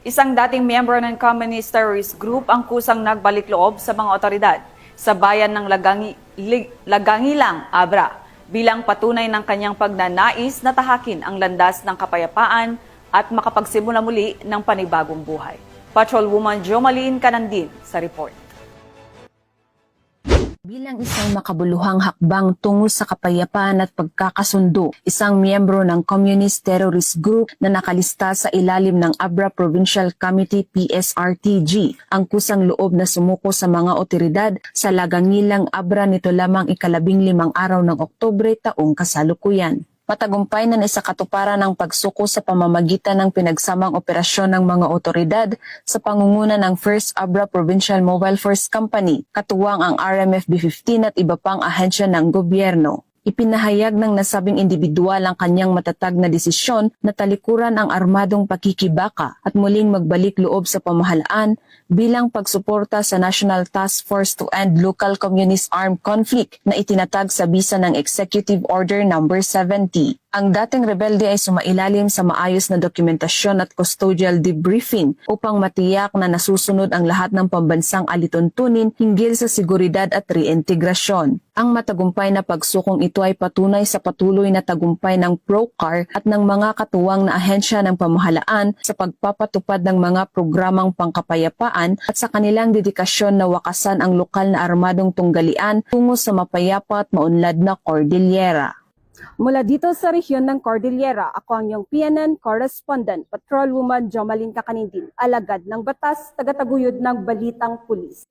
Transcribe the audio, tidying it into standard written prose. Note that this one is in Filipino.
Isang dating miyembro ng Communist Terrorist Group ang kusang nagbalik loob sa mga otoridad sa bayan ng Lagangilang, Abra, bilang patunay ng kanyang pagnanais na tahakin ang landas ng kapayapaan at makapagsimula muli ng panibagong buhay. Patrolwoman Jomalyn Canandin sa report. Bilang isang makabuluhang hakbang tungo sa kapayapaan at pagkakasundo, isang miyembro ng Communist Terrorist Group na nakalista sa ilalim ng Abra Provincial Committee PSRTG ang kusang loob na sumuko sa mga otoridad sa Lagangilang, Abra nito lamang ika-15 araw ng Oktubre taong kasalukuyan. Matagumpay na naisakatuparan ng pagsuko sa pamamagitan ng pinagsamang operasyon ng mga otoridad sa pangunguna ng First Abra Provincial Mobile Force Company, katuwang ang RMF B15 at iba pang ahensya ng gobyerno. Ipinahayag ng nasabing individual ang kanyang matatag na desisyon na talikuran ang armadong pakikibaka at muling magbalik loob sa pamahalaan bilang pagsuporta sa National Task Force to End Local Communist Armed Conflict na itinatag sa bisa ng Executive Order No. 70. Ang dating rebelde ay sumailalim sa maayos na dokumentasyon at custodial debriefing upang matiyak na nasusunod ang lahat ng pambansang alituntunin hinggil sa seguridad at reintegrasyon. Ang matagumpay na pagsukong ito ay patunay sa patuloy na tagumpay ng PROCAR at ng mga katuwang na ahensya ng pamahalaan sa pagpapatupad ng mga programang pangkapayapaan at sa kanilang dedikasyon na wakasan ang lokal na armadong tunggalian tungo sa mapayapa at maunlad na Cordillera. Mula dito sa rehiyon ng Cordillera, ako ang iyong PNN correspondent, Patrolwoman Jomalyn Canandin, alagad ng batas, tagataguyod ng Balitang Pulis.